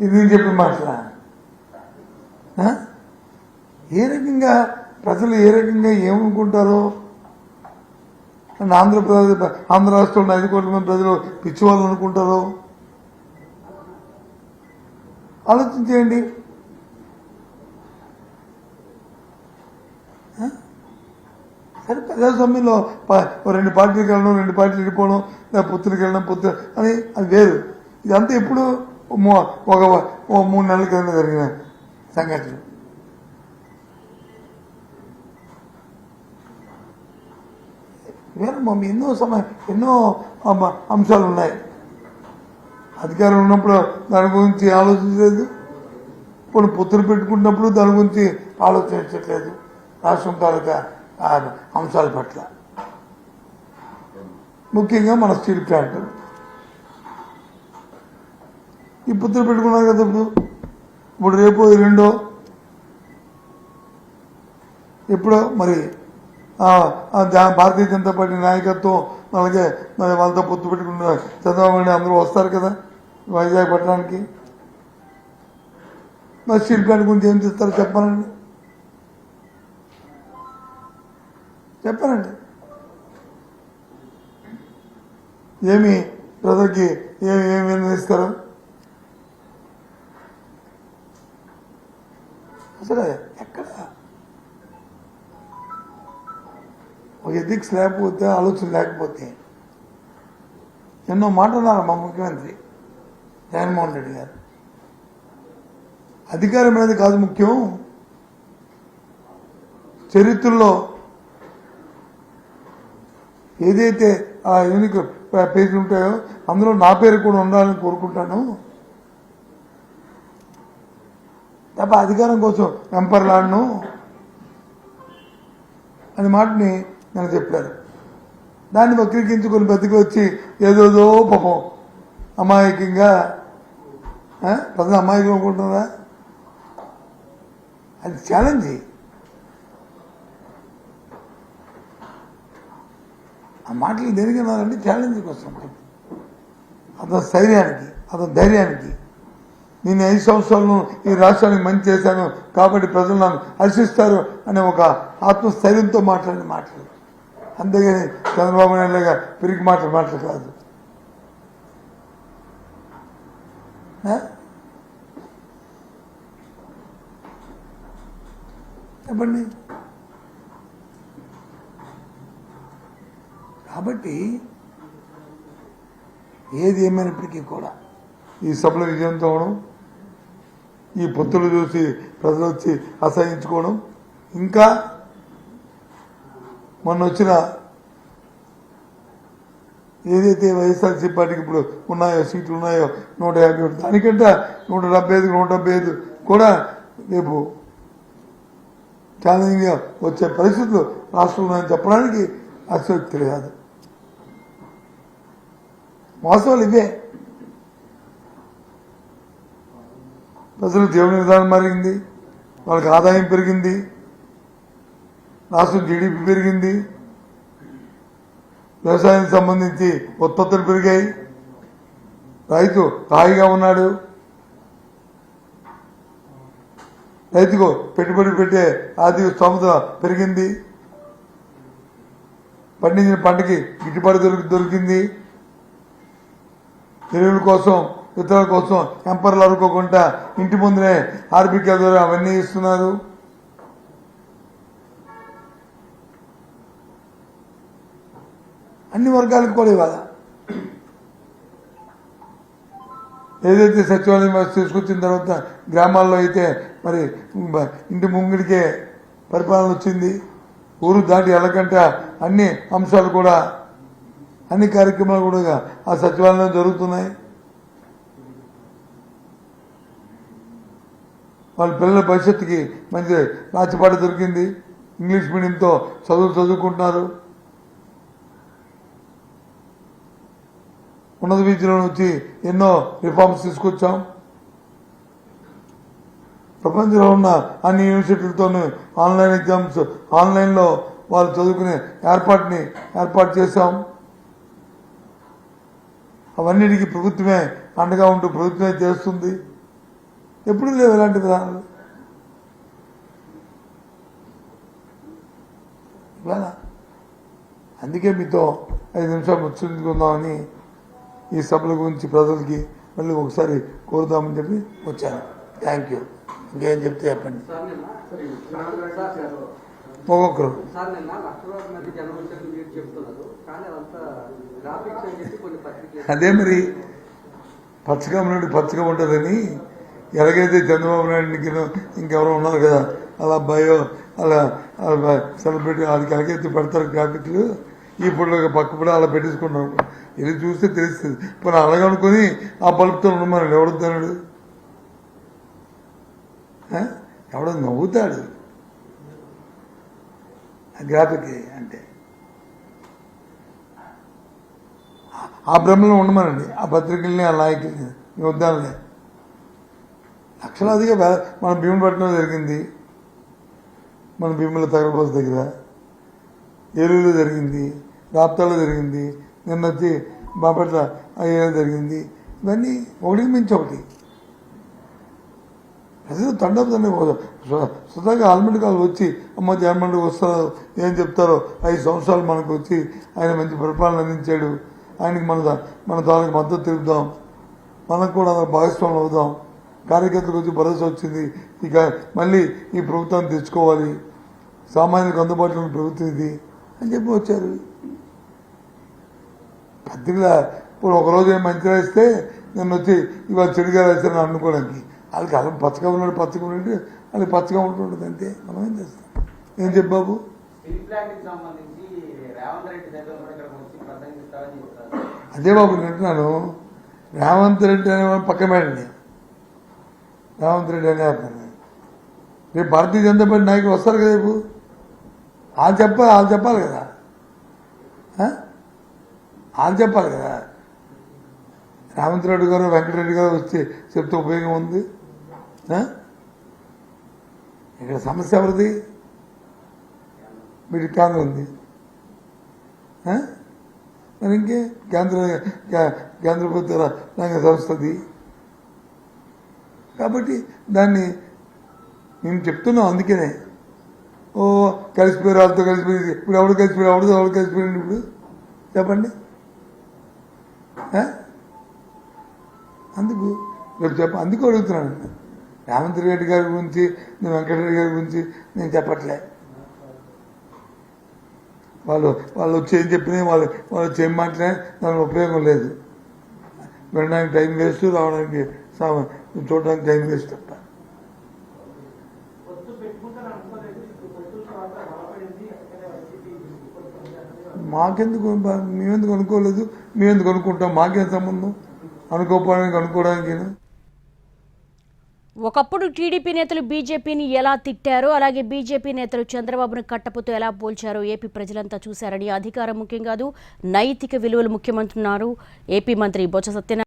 ఇది నేను చెప్పిన మాటలా? ఏ రకంగా ప్రజలు ఏ రకంగా ఏమనుకుంటారో, ఆంధ్ర రాష్ట్రంలో 5 కోట్ల మంది ప్రజలు పిచ్చివాళ్ళు అనుకుంటారో ఆలోచించేయండి. సరే, ప్రజాస్వామ్యంలో 2 పార్టీలకు వెళ్ళడం, 2 పార్టీలు వెళ్ళిపోవడం, లేదా పొత్తులకు వెళ్ళడం, పొత్తు అని అది వేరు. ఇదంతా ఎప్పుడు ఒక 3 నెలల క్రితం జరిగిన సంఘటన. ఎన్నో అంశాలు ఉన్నాయి. అధికారం ఉన్నప్పుడు దాని గురించి ఆలోచించలేదు, ఇప్పుడు పొత్తులు పెట్టుకున్నప్పుడు దాని గురించి ఆలోచించట్లేదు. రాష్ట్రం తాలూకా అంశాల పట్ల, ముఖ్యంగా మన స్టీల్ ప్లాంట్. ఈ పొత్తులు పెట్టుకున్నారు కదా, ఇప్పుడు రేపు 2 ఎప్పుడో మరి భారతీయ జనతా పార్టీ నాయకత్వం, అలాగే మరి వాళ్ళతో పొత్తు పెట్టుకున్న చంద్రబాబు నాయుడు అందరూ వస్తారు కదా వైజాగ్ పట్టణానికి. మరి స్టీల్ ప్లాంట్ గురించి ఏం చేస్తారో చెప్పాలండి, ఏమి ప్రజలకి ఏమి నిర్ణయిస్తారు? అసలు ఎక్కడ ఒక ఎథిక్స్ లేకపోతే, ఆలోచన లేకపోతే, ఎన్నో మాట్లాడారు మా ముఖ్యమంత్రి జగన్మోహన్ రెడ్డి గారు. అధికారం అనేది కాదు ముఖ్యం, చరిత్రలో ఏదైతే ఆ యూనిక్ పేజీలు ఉంటాయో అందులో నా పేరు కూడా ఉండాలని కోరుకుంటాను తప్ప అధికారం కోసం వెంపర్లాడను అని మాటని నేను చెప్పారు. దాన్ని వక్రీకరించుకొని బతికి వచ్చి ఏదోదో పాపం అమాయకంగా ప్రజలు అమాయకం అనుకుంటున్నారా? అది ఛాలెంజ్. ఆ మాటలు దేనికి అన్నారంటే ఛాలెంజ్ కోసం, అతని స్థైర్యానికి, అతని ధైర్యానికి. నేను 5 సంవత్సరాలను ఈ రాష్ట్రానికి మంచి చేశాను కాబట్టి ప్రజలు నన్ను హర్షిస్తారు అనే ఒక ఆత్మస్థైర్యంతో మాట్లాడిన మాటలు, అంతేగాని చంద్రబాబు నాయుడుగా పిరికి మాటలు కాదు. చెప్పండి. కాబట్టి ఏది ఏమైనప్పటికీ కూడా ఈ సభలో విజయంతో అవడం, ఈ పొత్తులు చూసి ప్రజలు వచ్చి అసహించుకోవడం, ఇంకా మొన్న వచ్చిన ఏదైతే వైఎస్ఆర్సీపీ పార్టీకి ఇప్పుడు ఉన్నాయో సీట్లు ఉన్నాయో 151, దానికంటే 175 కూడా రేపు ఛాలెంజింగ్గా వచ్చే పరిస్థితులు రాష్ట్రంలో చెప్పడానికి అసక్తి కాదు. వాస్తవాలు ఇవే. ప్రజలు జీవన విధానం మారింది, వాళ్ళకి ఆదాయం పెరిగింది, రాష్ట్రం జీడీపీ పెరిగింది, వ్యవసాయానికి సంబంధించి ఉత్పత్తులు పెరిగాయి, రైతు హాయిగా ఉన్నాడు, రైతుకు పెట్టుబడి పెట్టే ఆర్థిక స్తోమత పెరిగింది, పండించిన పంటకి గిట్టుబాటు దొరికింది, ఎరువుల కోసం విత్తనాల కోసం ఎంపర్లు అనుకోకుండా ఇంటి ముందునే ఆర్బికే ద్వారా అవన్నీ ఇస్తున్నారు. అన్ని వర్గాలకు కూడా ఇవాళ ఏదైతే సచివాలయం వ్యవస్థ తీసుకొచ్చిన తర్వాత గ్రామాల్లో అయితే మరి ఇంటి ముంగిడికే పరిపాలన వచ్చింది, ఊరు దాటి వెళ్ళకంట అన్ని అంశాలు కూడా, అన్ని కార్యక్రమాలు కూడా ఆ సచివాలయం జరుగుతున్నాయి. వాళ్ళ పిల్లల భవిష్యత్తుకి మంచి రాచిపాట దొరికింది, ఇంగ్లీష్ మీడియంతో చదువుకుంటున్నారు, ఉన్నత విద్యలో వచ్చి ఎన్నో రిఫార్మ్స్ తీసుకొచ్చాం. ప్రపంచంలో ఉన్న అన్ని యూనివర్సిటీలతోనూ ఆన్లైన్ ఎగ్జామ్స్, ఆన్లైన్లో వాళ్ళు చదువుకునే ఏర్పాటు చేశాం. అవన్నిటికీ ప్రభుత్వమే అండగా ఉంటూ ప్రభుత్వమే చేస్తుంది. ఎప్పుడు లేవు ఇలాంటి విధానాలు. ఇవాళ అందుకే మీతో 5 నిమిషాలు ముచ్చుకుందామని ఈ సభల గురించి ప్రజలకి మళ్ళీ ఒకసారి కోరుదామని చెప్పి వచ్చాను. Thank you. ఇంకేం చెప్తే చెప్పండి. ఒక్కొక్కరు అదే మరి పచ్చగా ఉన్నట్టు పచ్చగా ఉంటుందని ఎలాగైతే చంద్రబాబు నాయుడికి ఇంకెవరో ఉన్నారు కదా అలా బయో అలా సెలబ్రిటీ వాళ్ళకి ఎలాగైతే పెడతారు గ్రాఫిక్లు ఈ ఫోటో పక్క కూడా అలా పెట్టేసుకున్నాం. ఇది చూస్తే తెలుస్తుంది. ఇప్పుడు అలాగనుకొని ఆ బల్బుతో ఉండమని ఎవడుతున్నాడు? ఎవడో నవ్వుతాడు ఆ గ్రాఫిక్ అంటే. ఆ భ్రమలో ఉండమనండి ఆ పత్రికల్ని ఆ నాయకుల్ని. మీ వద్దానులే లక్షలాదిగా మన భీముపట్నం జరిగింది, మన భీముల తగలబోస దగ్గర, ఏలూరులో జరిగింది, రాప్తాలో జరిగింది, నిన్న వచ్చి బాపట్ల అయ్యేలో జరిగింది. ఇవన్నీ ఒకటికి మించి ఒకటి. ప్రజలు స్వతహాగా ఆల్మండ్ కాలు వచ్చి అమ్మ జగన్మోహన్ వస్తారు ఏం చెప్తారో 5 సంవత్సరాలు మనకు వచ్చి ఆయన మంచి పరిపాలన అందించాడు, ఆయనకి మన తాలూకు మద్దతు తెలుపుదాం, మనకు కూడా భాగస్వాములు అవుదాం, కార్యకర్తలకు వచ్చి భరోసా వచ్చింది, ఇక మళ్ళీ ఈ ప్రభుత్వాన్ని తెచ్చుకోవాలి, సామాన్యులకు అందుబాటులో ఉన్న ప్రభుత్వం ఇది అని చెప్పి వచ్చారు. పత్రికల ఇప్పుడు ఒకరోజు ఏం మంచిగా ఇస్తే నన్ను వచ్చి ఇవాళ చెడుగా రాశారని అనుకోవడానికి వాళ్ళకి అలా పచ్చగా ఉన్నాడు వాళ్ళకి పచ్చగా ఉంటుండదు అంతే. మనం ఏం చేస్తాం? ఏం చెప్పావు? అదే బాబు వింటున్నాను. రేవంత్ రెడ్డి అనేవాడు పక్క మేడండి. రేవంత్ రెడ్డి అనే రేపు భారతీయ జనతా పార్టీ నాయకులు వస్తారు కదా, రేపు వాళ్ళు చెప్పాలి కదా, వాళ్ళు చెప్పాలి కదా. రేవంత్ రెడ్డి గారు వెంకటరెడ్డి గారు వచ్చి చెప్తే ఉపయోగం ఉంది? ఇక్కడ సమస్య ఎవరిది? వీటి కేంద్రం ఉంది మరి ఇంకే కేంద్ర ప్రభుత్వ రంగ సంస్థది కాబట్టి దాన్ని మేము చెప్తున్నాం. అందుకనే కలిసిపోయారు వాళ్ళతో కలిసిపోయి ఇప్పుడు ఎవరు కలిసిపోయింది ఇప్పుడు చెప్పండి. అందుకు అడుగుతున్నాను. రేవంత్ రెడ్డి గారి గురించి వెంకటరెడ్డి గారి గురించి నేను చెప్పట్లే. వాళ్ళు వచ్చి ఏం చెప్పినా వాళ్ళు వచ్చి ఏం మాట్లాడినా దానికి ఉపయోగం లేదు. వెళ్ళడానికి టైం వేస్ట్, రావడానికి చూడడానికి టైం వేస్ట్ తప్ప. మాకెందుకు? మేమెందుకు అనుకోలేదు? మేమెందుకు అనుకుంటాం? మాకేం సంబంధం అనుకోవడానికి? ఒకప్పుడు టీడీపీ నేతలు బీజేపీని ఎలా తిట్టారో అలాగే బీజేపీ నేతలు చంద్రబాబును కట్టపుతో ఎలా పోల్చారో ఏపీ ప్రజలంతా చూశారని, అధికారం ముఖ్యం కాదు నైతిక విలువలు ముఖ్యమంటున్నారు ఏపీ మంత్రి బొత్స సత్యనారాయణ.